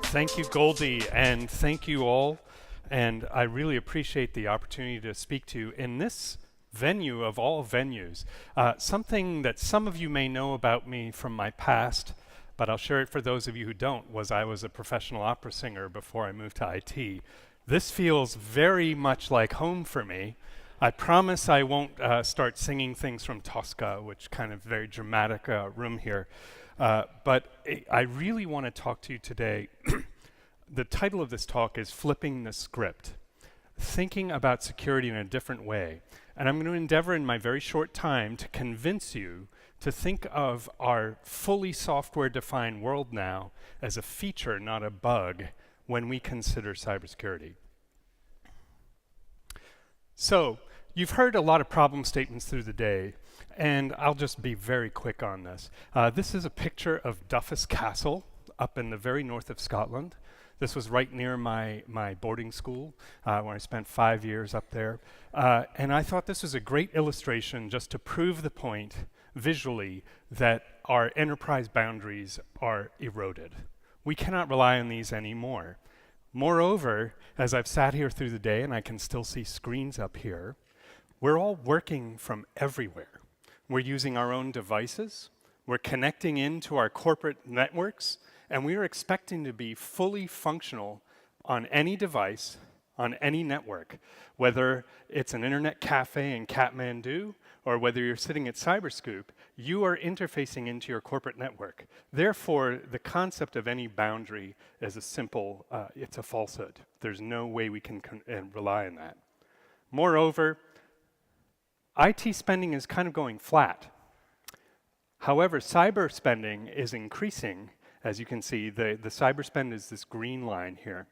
Thank you, Goldie, and thank you all. And I really appreciate the opportunity to speak to you in this venue of all venues. Something that some of you may know about me from my past, but I'll share it for those of you who don't, was I was a professional opera singer before I moved to IT. This feels very much like home for me. I promise I won't start singing things from Tosca, which kind of very dramatic room here. But I really want to talk to you today. The title of this talk is Flipping the Script, thinking about security in a different way. And I'm going to endeavor in my very short time to convince you to think of our fully software-defined world now as a feature, not a bug, when we consider cybersecurity. So, you've heard a lot of problem statements through the day, and I'll just be very quick on this. This is a picture of Duffus Castle up in the very north of Scotland. This was right near my boarding school where I spent 5 years up there. And I thought this was a great illustration just to prove the point visually that our enterprise boundaries are eroded. We cannot rely on these anymore. Moreover, as I've sat here through the day, and I can still see screens up here, we're all working from everywhere. We're using our own devices, we're connecting into our corporate networks, and we are expecting to be fully functional on any device, on any network, whether it's an internet cafe in Kathmandu, or whether you're sitting at Cyberscoop, you are interfacing into your corporate network. Therefore, the concept of any boundary is a simple, it's a falsehood. There's no way we can rely on that. Moreover, IT spending is kind of going flat. However, cyber spending is increasing. As you can see, the cyber spend is this green line here.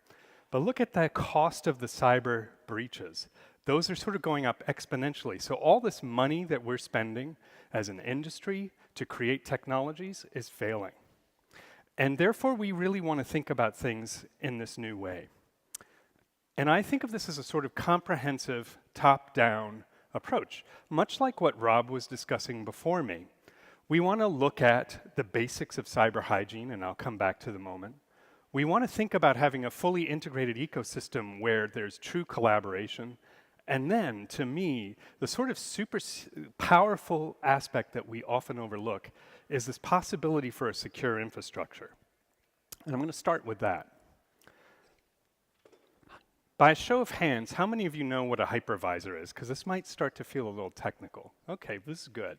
But look at the cost of the cyber breaches. Those are sort of going up exponentially. So all this money that we're spending as an industry to create technologies is failing. And therefore, we really want to think about things in this new way. And I think of this as a sort of comprehensive, top-down approach, much like what Rob was discussing before me. We want to look at the basics of cyber hygiene, and I'll come back to the moment. We want to think about having a fully integrated ecosystem where there's true collaboration. And then, to me, the sort of super powerful aspect that we often overlook is this possibility for a secure infrastructure. And I'm going to start with that. By a show of hands, how many of you know what a hypervisor is? Because this might start to feel a little technical. Okay, this is good,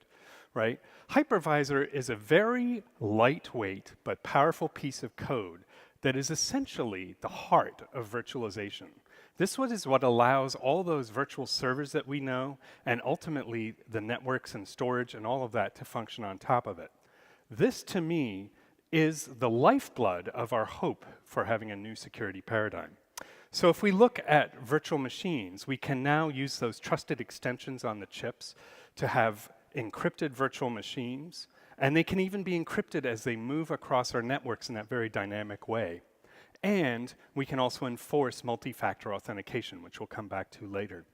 right? Hypervisor is a very lightweight but powerful piece of code that is essentially the heart of virtualization. This is what allows all those virtual servers that we know, and ultimately the networks and storage and all of that to function on top of it. This, to me, is the lifeblood of our hope for having a new security paradigm. So if we look at virtual machines, we can now use those trusted extensions on the chips to have encrypted virtual machines, and they can even be encrypted as they move across our networks in that very dynamic way. And we can also enforce multi-factor authentication, which we'll come back to later.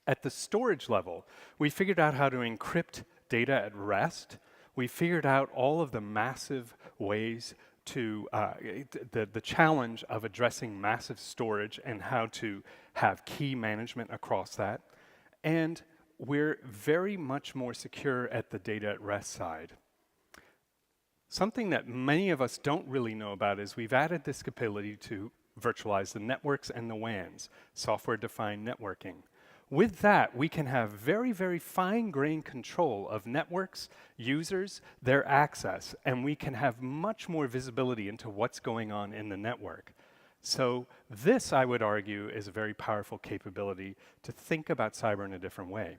At the storage level, we figured out how to encrypt data at rest. We figured out all of the massive ways to the challenge of addressing massive storage and how to have key management across that. And we're very much more secure at the data at rest side. Something that many of us don't really know about is we've added this ability to virtualize the networks and the WANs, software-defined networking. With that, we can have very, very fine-grained control of networks, users, their access, and we can have much more visibility into what's going on in the network. So this, I would argue, is a very powerful capability to think about cyber in a different way.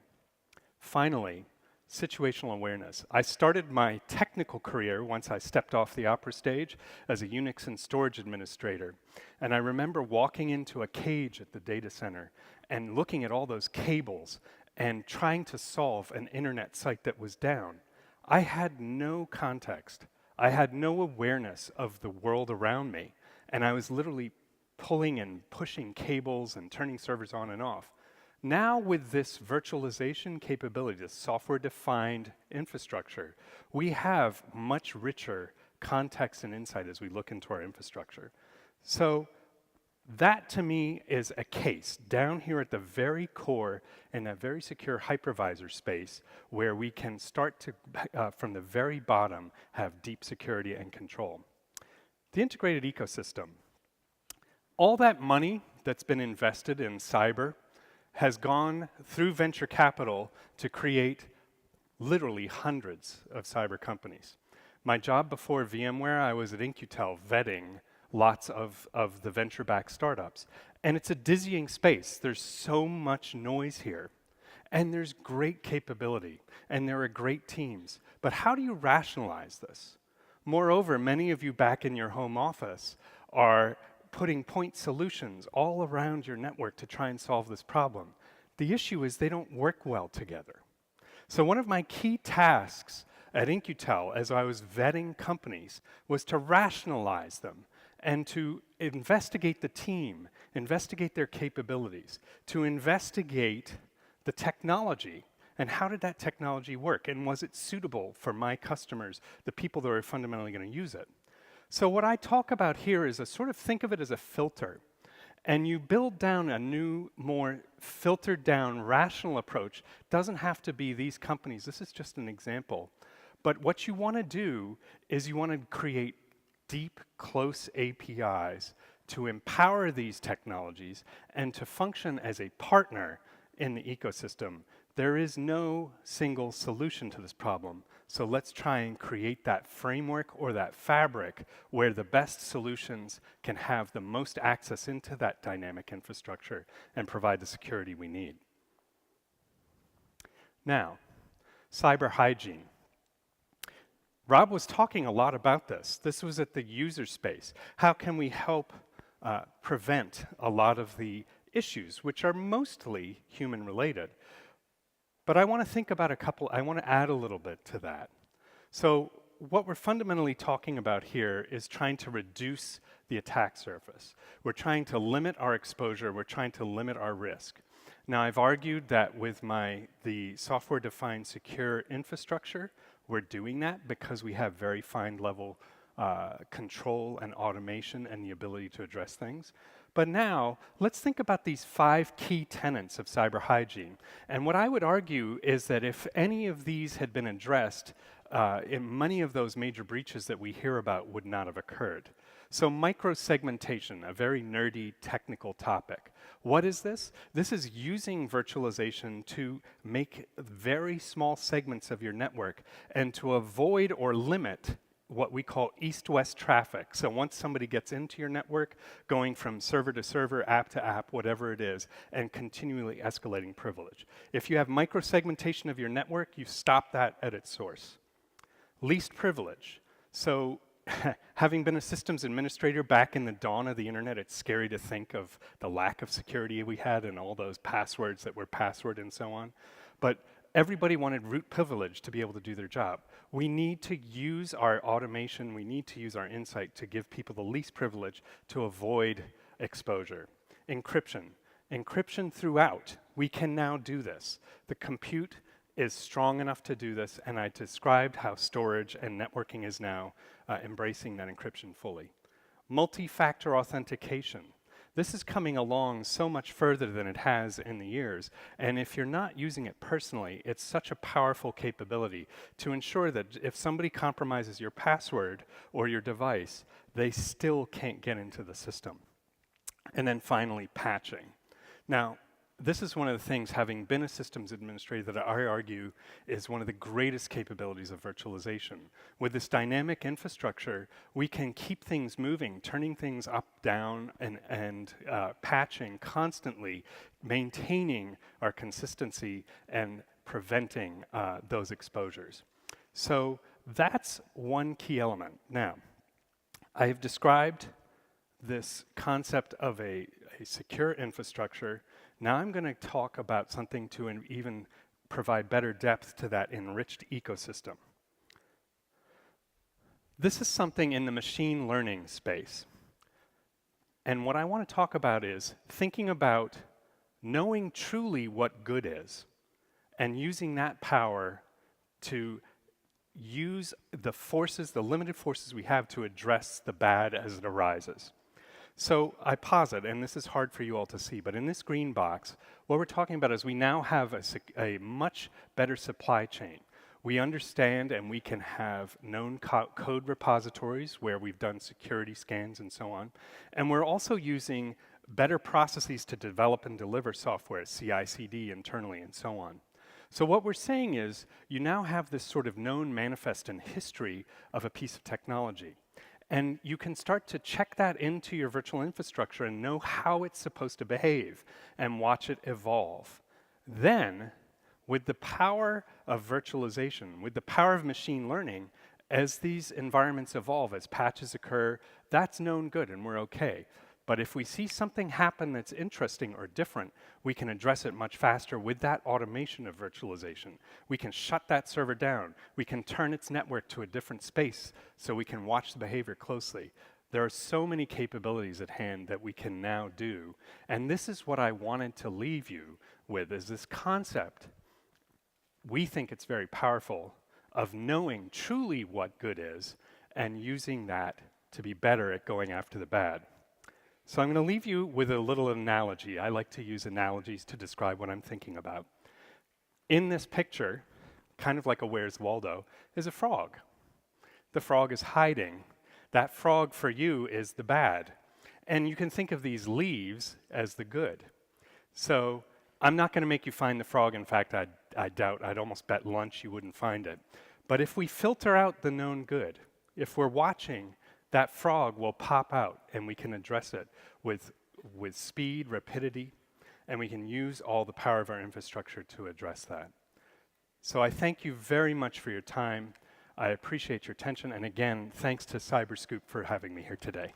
Finally, situational awareness. I started my technical career once I stepped off the opera stage as a Unix and storage administrator. And I remember walking into a cage at the data center and looking at all those cables and trying to solve an internet site that was down. I had no context. I had no awareness of the world around me. And I was literally pulling and pushing cables and turning servers on and off. Now with this virtualization capability, this software-defined infrastructure, we have much richer context and insight as we look into our infrastructure. So that, to me, is a case down here at the very core in that very secure hypervisor space where we can start to, from the very bottom, have deep security and control. The integrated ecosystem. All that money that's been invested in cyber has gone through venture capital to create literally hundreds of cyber companies. My job before VMware, I was at In-Q-Tel vetting lots of the venture-backed startups. And it's a dizzying space. There's so much noise here. And there's great capability. And there are great teams. But how do you rationalize this? Moreover, many of you back in your home office are putting point solutions all around your network to try and solve this problem. The issue is they don't work well together. So one of my key tasks at In-Q-Tel as I was vetting companies was to rationalize them and to investigate the team, investigate their capabilities, to investigate the technology and how did that technology work and was it suitable for my customers, the people that are fundamentally going to use it. So what I talk about here is a sort of think of it as a filter. And you build down a new, more filtered down, rational approach. Doesn't have to be these companies. This is just an example. But what you want to do is you want to create deep, close APIs to empower these technologies and to function as a partner in the ecosystem. There is no single solution to this problem. So let's try and create that framework or that fabric where the best solutions can have the most access into that dynamic infrastructure and provide the security we need. Now, cyber hygiene. Rob was talking a lot about this. This was at the user space. How can we help prevent a lot of the issues, which are mostly human-related? But I want to think about I want to add a little bit to that. So what we're fundamentally talking about here is trying to reduce the attack surface. We're trying to limit our exposure. We're trying to limit our risk. Now, I've argued that with the software-defined secure infrastructure, we're doing that because we have very fine level control and automation and the ability to address things. But now, let's think about these 5 key tenets of cyber hygiene. And what I would argue is that if any of these had been addressed, many of those major breaches that we hear about would not have occurred. So microsegmentation, a very nerdy technical topic. What is this? This is using virtualization to make very small segments of your network and to avoid or limit what we call east-west traffic. So once somebody gets into your network, going from server to server, app to app, whatever it is, and continually escalating privilege. If you have microsegmentation of your network, you stop that at its source. Least privilege. So having been a systems administrator back in the dawn of the internet, it's scary to think of the lack of security we had and all those passwords that were password and so on. But everybody wanted root privilege to be able to do their job. We need to use our automation, we need to use our insight to give people the least privilege to avoid exposure. Encryption. Encryption throughout. We can now do this. The compute is strong enough to do this, and I described how storage and networking is now embracing that encryption fully. Multi-factor authentication. This is coming along so much further than it has in the years, and if you're not using it personally, it's such a powerful capability to ensure that if somebody compromises your password or your device, they still can't get into the system. And then finally, patching. Now, this is one of the things, having been a systems administrator, that I argue is one of the greatest capabilities of virtualization. With this dynamic infrastructure, we can keep things moving, turning things up, down, and patching constantly, maintaining our consistency and preventing those exposures. So that's one key element. Now, I have described this concept of a secure infrastructure. Now I'm going to talk about something to even provide better depth to that enriched ecosystem. This is something in the machine learning space. And what I want to talk about is thinking about knowing truly what good is and using that power to use the forces, the limited forces we have to address the bad as it arises. So I posit, and this is hard for you all to see, but in this green box, what we're talking about is we now have a much better supply chain. We understand and we can have known code repositories where we've done security scans and so on. And we're also using better processes to develop and deliver software, CI/CD internally and so on. So what we're saying is you now have this sort of known manifest and history of a piece of technology. And you can start to check that into your virtual infrastructure and know how it's supposed to behave and watch it evolve. Then, with the power of virtualization, with the power of machine learning, as these environments evolve, as patches occur, that's known good and we're okay. But if we see something happen that's interesting or different, we can address it much faster with that automation of virtualization. We can shut that server down. We can turn its network to a different space so we can watch the behavior closely. There are so many capabilities at hand that we can now do. And this is what I wanted to leave you with, is this concept. We think it's very powerful of knowing truly what good is and using that to be better at going after the bad. So I'm going to leave you with a little analogy. I like to use analogies to describe what I'm thinking about. In this picture, kind of like a Where's Waldo, is a frog. The frog is hiding. That frog for you is the bad. And you can think of these leaves as the good. So I'm not going to make you find the frog. In fact, I doubt, I'd almost bet lunch you wouldn't find it. But if we filter out the known good, if we're watching, that frog will pop out and we can address it with speed, rapidity, and we can use all the power of our infrastructure to address that. So I thank you very much for your time. I appreciate your attention, and again, thanks to CyberScoop for having me here today.